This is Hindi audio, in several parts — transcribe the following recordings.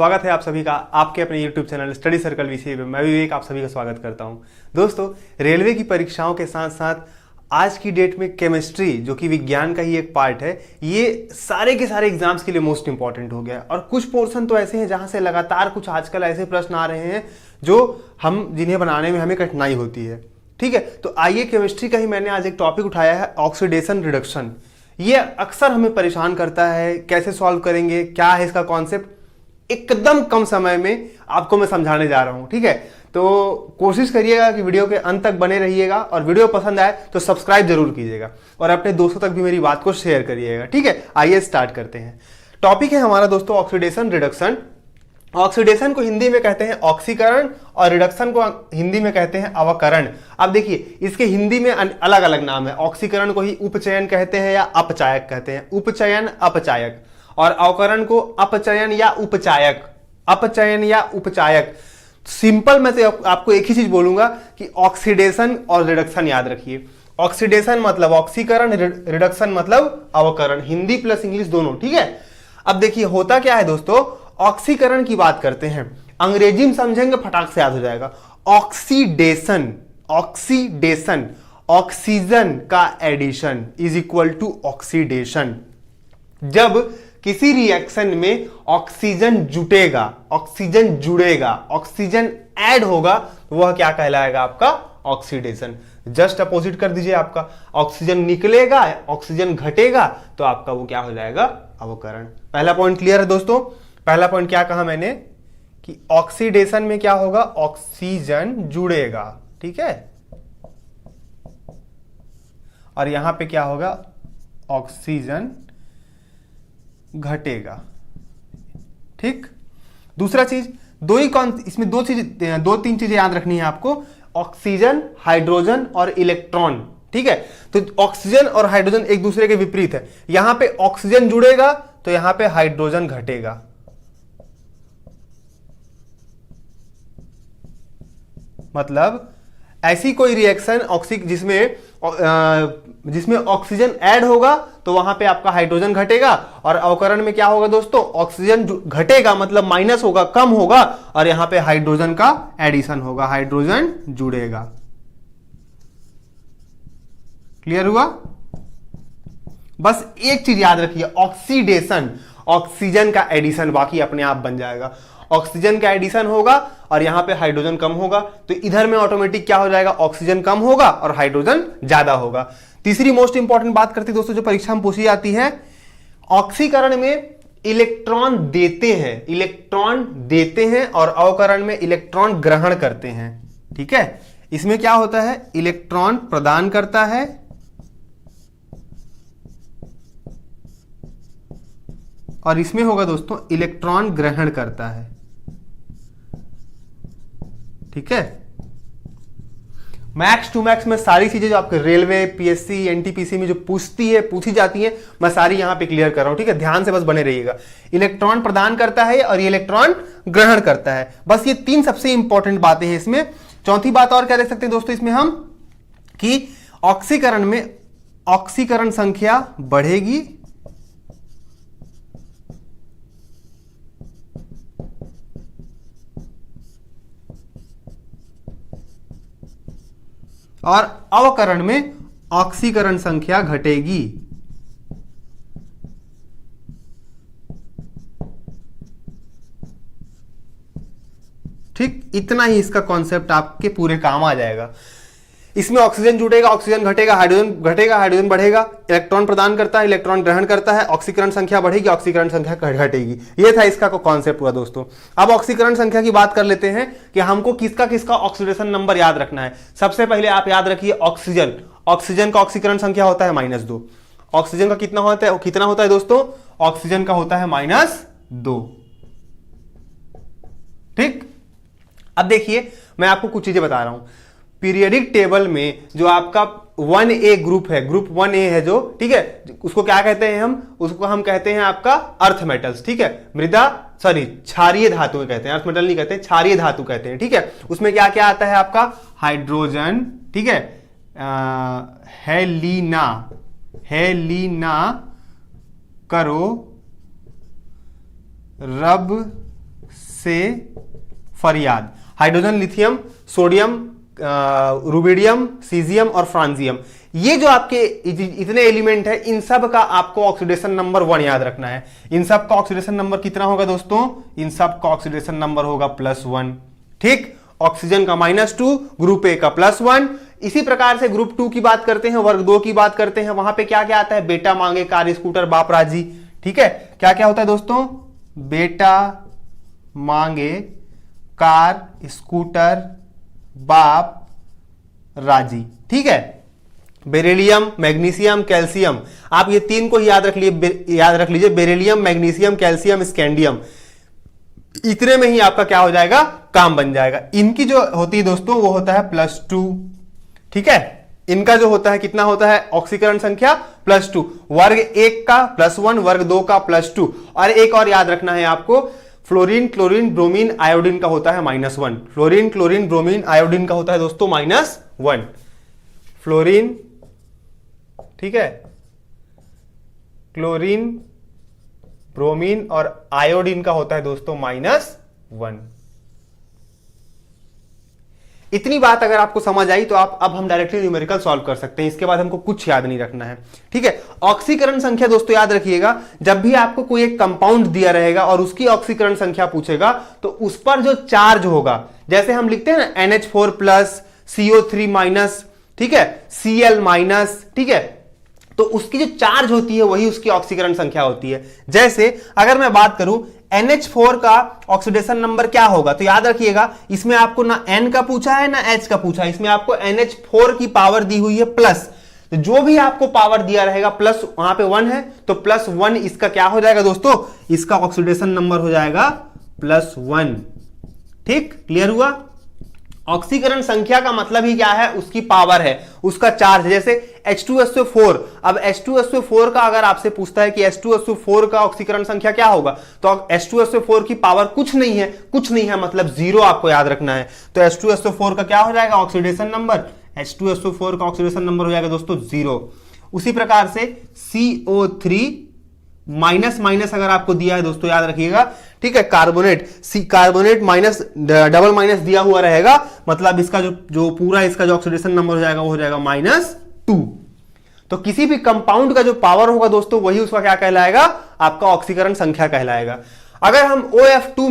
स्वागत है आप सभी का आपके अपने YouTube चैनल स्टडी सर्कल विषय में। मैं विवेक आप सभी का स्वागत करता हूं। दोस्तों, रेलवे की परीक्षाओं के साथ साथ आज की डेट में केमिस्ट्री, जो कि विज्ञान का ही एक पार्ट है, ये सारे के सारे एग्जाम्स के लिए मोस्ट इंपॉर्टेंट हो गया है। और कुछ पोर्शन तो ऐसे हैं जहां से लगातार कुछ आजकल ऐसे प्रश्न आ रहे हैं जो जिन्हें बनाने में हमें कठिनाई होती है। ठीक है, तो आइए केमिस्ट्री का ही मैंने आज एक टॉपिक उठाया है, ऑक्सीडेशन रिडक्शन। ये अक्सर हमें परेशान करता है, कैसे सॉल्व करेंगे, क्या है इसका कॉन्सेप्ट, एकदम कम समय में आपको मैं समझाने जा रहा हूं। ठीक है, तो कोशिश करिएगा कि वीडियो के अंत तक बने रहिएगा और वीडियो पसंद आए तो सब्सक्राइब जरूर कीजिएगा और अपने दोस्तों तक भी मेरी बात को शेयर करिएगा। ठीक है, आइए स्टार्ट करते हैं। टॉपिक है हमारा दोस्तों ऑक्सीडेशन रिडक्शन। ऑक्सीडेशन को हिंदी में कहते हैं ऑक्सीकरण और रिडक्शन को हिंदी में कहते हैं अवकरण। अब देखिए, इसके हिंदी में अलग अलग नाम है। ऑक्सीकरण को ही उपचयन कहते हैं या अपचायक कहते हैं, उपचयन अपचायक, और अवकरण को अपचयन या उपचायक, अपचयन या उपचायक। सिंपल मैं तो आपको एक ही चीज बोलूंगा कि ऑक्सीडेशन और रिडक्शन याद रखिए। ऑक्सीडेशन मतलब ऑक्सीकरण, रिडक्शन मतलब अवकरण, हिंदी प्लस इंग्लिश दोनों। ठीक है, अब देखिए होता क्या है दोस्तों, ऑक्सीकरण की बात करते हैं, अंग्रेजी में समझेंगे फटाक से याद हो जाएगा। ऑक्सीडेशन, ऑक्सीडेशन, ऑक्सीजन का addition is equal to oxidation. जब किसी रिएक्शन में ऑक्सीजन जुटेगा, ऑक्सीजन जुड़ेगा, ऑक्सीजन ऐड होगा, तो वह क्या कहलाएगा आपका ऑक्सीडेशन। जस्ट अपोजिट कर दीजिए, आपका ऑक्सीजन निकलेगा, ऑक्सीजन घटेगा, तो आपका वो क्या हो जाएगा, अवकरण। पहला पॉइंट क्लियर है दोस्तों। पहला पॉइंट क्या कहा मैंने कि ऑक्सीडेशन में क्या होगा, ऑक्सीजन जुड़ेगा। ठीक है, और यहां पे क्या होगा, ऑक्सीजन घटेगा। ठीक, दूसरा चीज, इसमें दो तीन चीजें याद रखनी है आपको, ऑक्सीजन, हाइड्रोजन और इलेक्ट्रॉन। ठीक है, तो ऑक्सीजन और हाइड्रोजन एक दूसरे के विपरीत है। यहां पे ऑक्सीजन जुड़ेगा तो यहां पे हाइड्रोजन घटेगा। मतलब ऐसी कोई रिएक्शन जिसमें ऑक्सीजन ऐड होगा तो वहां पे आपका हाइड्रोजन घटेगा, और अवकरण में क्या होगा दोस्तों, ऑक्सीजन घटेगा मतलब माइनस होगा, कम होगा, और यहां पे हाइड्रोजन का एडिशन होगा, हाइड्रोजन जुड़ेगा। क्लियर हुआ? बस एक चीज याद रखिए, ऑक्सीडेशन, ऑक्सीजन का एडिशन, बाकी अपने आप बन जाएगा। ऑक्सीजन का एडिशन होगा और यहां पे हाइड्रोजन कम होगा, तो इधर में ऑटोमेटिक क्या हो जाएगा, ऑक्सीजन कम होगा और हाइड्रोजन ज्यादा होगा। तीसरी मोस्ट इंपॉर्टेंट बात करती दोस्तों, जो परीक्षा में पूछी जाती है, ऑक्सीकरण में इलेक्ट्रॉन देते हैं, इलेक्ट्रॉन देते हैं, और अवकरण में इलेक्ट्रॉन ग्रहण करते हैं। ठीक है, इसमें क्या होता है, इलेक्ट्रॉन प्रदान करता है और इसमें होगा दोस्तों इलेक्ट्रॉन ग्रहण करता है। ठीक है, मैक्स टू मैक्स में सारी चीजें जो आपके रेलवे, पीएससी, एनटीपीसी में जो पूछी जाती है, मैं सारी यहां पे क्लियर कर रहा हूं। ठीक है, ध्यान से बस बने रहिएगा। इलेक्ट्रॉन प्रदान करता है और ये इलेक्ट्रॉन ग्रहण करता है। बस ये तीन सबसे इंपॉर्टेंट बातें हैं इसमें। चौथी बात और क्या देख सकते हैं दोस्तों इसमें हम, कि ऑक्सीकरण में ऑक्सीकरण संख्या बढ़ेगी और अवकरण में ऑक्सीकरण संख्या घटेगी। ठीक, इतना ही इसका कॉन्सेप्ट आपके पूरे काम आ जाएगा। इसमें ऑक्सीजन जुटेगा, ऑक्सीजन घटेगा, हाइड्रोजन घटेगा, हाइड्रोजन बढ़ेगा, इलेक्ट्रॉन प्रदान करता है, इलेक्ट्रॉन ग्रहण करता है, ऑक्सीकरण संख्या बढ़ेगी, ऑक्सीकरण संख्या घटेगी। ये था इसका कॉन्सेप्ट हुआ दोस्तों। अब ऑक्सीकरण संख्या की बात कर लेते हैं कि हमको किसका किसका ऑक्सीडेशन नंबर याद रखना है। सबसे पहले आप याद रखिए ऑक्सीजन, ऑक्सीजन का ऑक्सीकरण संख्या होता है -2। ऑक्सीजन का कितना होता है दोस्तों, ऑक्सीजन का होता है -2। ठीक, अब देखिए मैं आपको कुछ चीजें बता रहा हूं। पीरियडिक टेबल में जो आपका 1A ग्रुप है, ग्रुप 1A है जो, ठीक है, उसको क्या कहते हैं उसको हम कहते हैं आपका अर्थ मेटल्स। ठीक है, क्षारीय धातु कहते हैं, अर्थ मेटल नहीं कहते, क्षारीय धातु कहते हैं। ठीक है, उसमें क्या क्या आता है आपका, हाइड्रोजन, ठीक है, हेलिना करो रब से फरियाद। Hydrogen, lithium, sodium, rubidium, caesium और फ्रांजियम, ये जो आपके इतने एलिमेंट है, इन सब का आपको ऑक्सीडेशन नंबर 1 याद रखना है। इन सब का ऑक्सीडेशन नंबर कितना होगा दोस्तों? इन सब का ऑक्सीडेशन नंबर होगा +1। ठीक, ऑक्सीजन का -2, ग्रुप ए का +1। इसी प्रकार से ग्रुप 2 की बात करते हैं, वर्ग 2 की बात करते हैं, वहां पे क्या क्या आता है? बेटा मांगे कार स्कूटर बाप राजी। ठीक है, क्या क्या होता है दोस्तों? बेटा मांगे कार स्कूटर बाप राजी। ठीक है, बेरिलियम, मैग्नीशियम, कैल्शियम, आप ये तीन को याद रख लीजिए, बेरिलियम, मैग्नीशियम, कैल्शियम, स्कैंडियम, इतने में ही आपका क्या हो जाएगा? काम बन जाएगा। इनकी जो होती है दोस्तों वो होता है +2। ठीक है, इनका जो होता है कितना होता है? ऑक्सीकरण संख्या +2। वर्ग 1 का +1, वर्ग 2 का +2। और एक और याद रखना है आपको, फ्लोरीन, क्लोरीन, ब्रोमीन, आयोडीन का होता है -1। फ्लोरीन, क्लोरीन, ब्रोमीन, आयोडीन का होता है दोस्तों -1। फ्लोरीन, ठीक है, क्लोरीन, ब्रोमीन और आयोडीन का होता है दोस्तों -1। इतनी बात अगर आपको समझ आई तो अब हम डायरेक्टली न्यूमेरिकल सॉल्व कर सकते हैं। इसके बाद हमको कुछ याद नहीं रखना है। ठीक है, ऑक्सीकरण संख्या दोस्तों याद रखिएगा, जब भी आपको कोई एक कंपाउंड दिया रहेगा और उसकी ऑक्सीकरण संख्या पूछेगा तो उस पर जो चार्ज होगा, जैसे हम लिखते हैं ना NH4+, CO3-, ठीक है, Cl-, ठीक है, तो उसकी जो चार्ज होती है वही उसकी ऑक्सीकरण संख्या होती है। जैसे अगर मैं बात करूं NH4 का ऑक्सीडेशन नंबर क्या होगा, तो याद रखिएगा इसमें आपको ना N का पूछा है ना H का पूछा है, इसमें आपको NH4 की पावर दी हुई है प्लस। तो जो भी आपको पावर दिया रहेगा प्लस, वहां पे 1 है तो +1 इसका क्या हो जाएगा दोस्तों? इसका ऑक्सीडेशन नंबर हो जाएगा +1। ठीक, क्लियर हुआ? ऑक्सीकरण संख्या का मतलब ही क्या है? उसकी पावर है, उसका चार्ज। जैसे H2SO4, अब H2SO4 का अगर आपसे पूछता है कि H2SO4 का ऑक्सीकरण संख्या क्या होगा, तो H2SO4 की पावर कुछ नहीं है, कुछ नहीं है मतलब 0 आपको याद रखना है। तो H2SO4 का क्या हो जाएगा ऑक्सीडेशन नंबर? H2SO4 का ऑक्सीडेशन नंबर हो जाएगा दोस्तों 0। उसी प्रकार से CO3 माइनस अगर आपको दिया है दोस्तों याद रखिएगा, ठीक है, कार्बोनेट माइनस, डबल माइनस दिया हुआ रहेगा, मतलब इसका जो पूरा इसका जो ऑक्सीडेशन नंबर हो जाएगा वो हो जाएगा -2। तो किसी भी कंपाउंड का जो पावर होगा दोस्तों वही उसका क्या कहलाएगा? आपका ऑक्सीकरण संख्या कहलाएगा। अगर हम OF2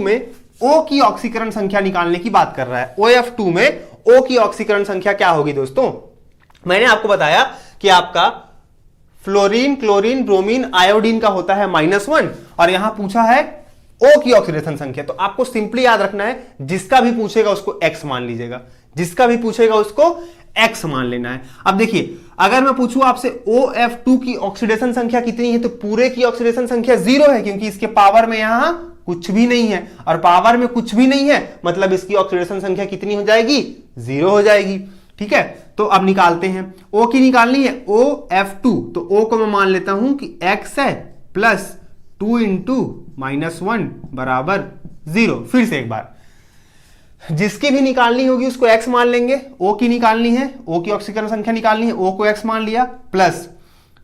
में O की ऑक्सीकरण संख्या निकालने की बात कर रहा है, OF2 में O की ऑक्सीकरण संख्या क्या होगी दोस्तों? मैंने आपको बताया कि आपका फ्लोरीन, क्लोरीन, ब्रोमीन, आयोडीन का होता है -1 और यहां पूछा है O की ऑक्सीडेशन संख्या। तो आपको सिंपली याद रखना है, जिसका भी पूछेगा उसको X मान लीजिएगा, जिसका भी पूछेगा उसको X मान लेना है। अब देखिए, अगर मैं पूछूं आपसे OF2 की ऑक्सीडेशन संख्या कितनी है, तो पूरे की ऑक्सीडेशन संख्या 0 है, क्योंकि इसके पावर में यहां कुछ भी नहीं है, और पावर में कुछ भी नहीं है मतलब इसकी ऑक्सीडेशन संख्या कितनी हो जाएगी? 0 हो जाएगी। ठीक है, तो अब निकालते हैं। O की निकालनी है, OF2, तो O को मैं मान लेता हूं कि X है +2 × -1 = 0। फिर से एक बार, जिसकी भी निकालनी होगी उसको X मान लेंगे। O की निकालनी है, O की ऑक्सीकरण संख्या निकालनी है, O को X मान लिया, प्लस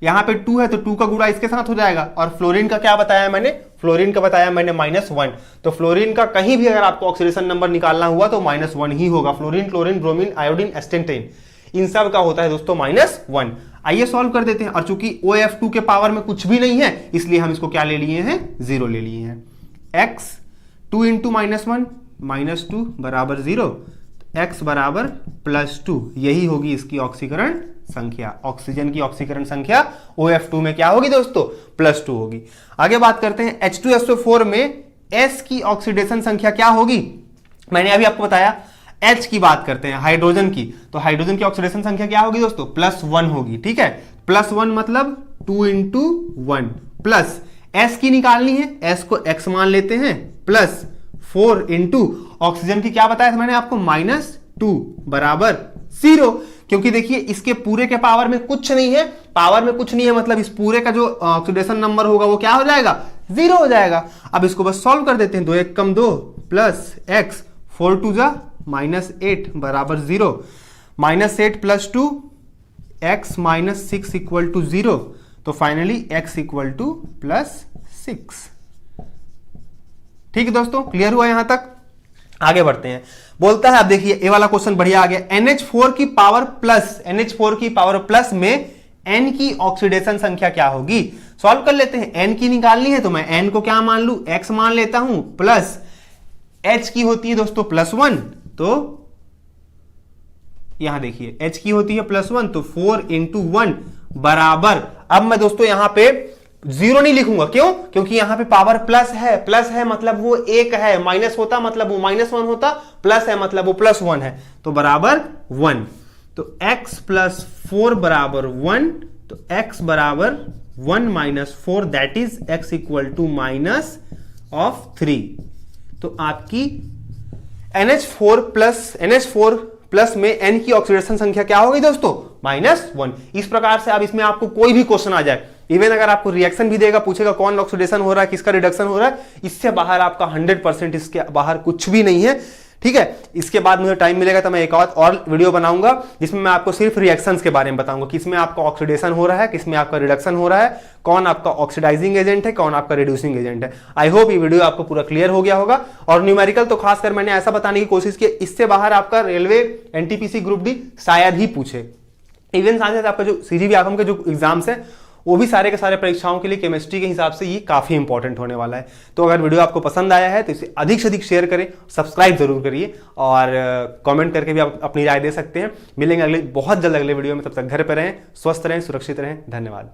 यहां पे 2 है तो 2 का गुणा इसके साथ हो जाएगा। और फ्लोरीन का क्या बताया मैंने? फ्लोरीन का बताया मैंने -1। तो फ्लोरीन का कहीं भी अगर आपको ऑक्सीडेशन नंबर निकालना हुआ तो -1 ही होगा। फ्लोरीन, क्लोरीन, ब्रोमीन, आयोडीन, एस्टेंटेन, इन सब का होता है दोस्तों -1। आइए सॉल्व कर देते हैं। और चूंकि OF2 के पावर में कुछ भी नहीं है इसलिए हम इसको क्या ले लिए हैं? 0 ले लिए हैं। X 2 × -1 -2 = 0, X = +2, यही होगी इसकी ऑक्सीकरण संख्या। ऑक्सीजन की ऑक्सीकरण संख्या OF2 में क्या होगी दोस्तों? +2 होगी। आगे बात करते हैं, H2SO4 में S की ऑक्सीडेशन संख्या क्या होगी? मैंने अभी आपको बताया। H की बात करते हैं, हाइड्रोजन की, तो हाइड्रोजन की ऑक्सीडेशन संख्या क्या होगी दोस्तों? +1 होगी। ठीक है, +1 मतलब 2 × 1, प्लस S की निकालनी है, S को X मान लेते हैं, +4 × ऑक्सीजन की क्या बताया था मैंने आपको? -2 = 0, क्योंकि देखिए इसके पूरे के पावर में कुछ नहीं है, पावर में कुछ नहीं है मतलब इस पूरे का जो ऑक्सीडेशन नंबर होगा वो क्या हो जाएगा? 0 हो जाएगा। अब इसको बस सॉल्व कर देते हैं। 2 × 1 = 2 प्लस X 4 × 2 = -8 = 0, -8 + 2 X -6 = 0। तो फाइनली X = +6। ठीक है दोस्तों, क्लियर हुआ यहां तक? आगे बढ़ते हैं। बोलता है, अब देखिए ये वाला क्वेश्चन बढ़िया आ गया। NH4 की पावर प्लस में N की ऑक्सीडेशन संख्या क्या होगी? सॉल्व कर लेते हैं। N की निकालनी है तो मैं N को क्या मान लू, X मान लेता हूं, प्लस H की होती है दोस्तों +1, तो यहां देखिए H की होती है +1, तो 4 × 1 बराबर, अब मैं दोस्तों यहां पे 0 नहीं लिखूंगा, क्यों? क्योंकि यहां पे पावर प्लस है मतलब वो 1 है, माइनस होता मतलब वो -1 होता, प्लस है मतलब वो +1 है, तो बराबर 1। तो x + 4 बराबर 1, तो x बराबर 1 - 4, दैट इज x = -3। तो आपकी NH4 प्लस में N की ऑक्सीडेशन संख्या क्या होगी दोस्तों? -1। इस प्रकार से अब इसमें आपको कोई भी क्वेश्चन आ जाए, इवन अगर आपको रिएक्शन भी देगा, पूछेगा कौन ऑक्सीडेशन हो रहा है, किसका रिडक्शन हो रहा है, इससे बाहर आपका 100%, इसके बाहर कुछ भी नहीं है। ठीक है, इसके बाद मुझे टाइम मिलेगा तो मैं एक और वीडियो बनाऊंगा जिसमें मैं आपको सिर्फ रिएक्शंस के बारे में बताऊंगा, किसमें आपका ऑक्सीडेशन हो रहा है, किसमें आपका रिडक्शन हो रहा है, कौन आपका ऑक्सीडाइजिंग एजेंट है, कौन आपका रिड्यूसिंग एजेंट है। आई होप ये वीडियो आपको पूरा क्लियर हो गया होगा। और न्यूमेरिकल तो खासकर मैंने ऐसा बताने की कोशिश की, इससे बाहर आपका रेलवे NTPC ग्रुप डी शायद ही पूछे। इवन साथ आपका जो CGV आगम के जो एग्जाम्स है, वो भी सारे के सारे परीक्षाओं के लिए केमिस्ट्री के हिसाब से ये काफी इंपॉर्टेंट होने वाला है। तो अगर वीडियो आपको पसंद आया है तो इसे अधिक से अधिक शेयर करें, सब्सक्राइब जरूर करिए और कमेंट करके भी आप अपनी राय दे सकते हैं। मिलेंगे बहुत जल्द अगले वीडियो में, तब तक घर पर रहें, स्वस्थ रहें, सुरक्षित रहें। धन्यवाद।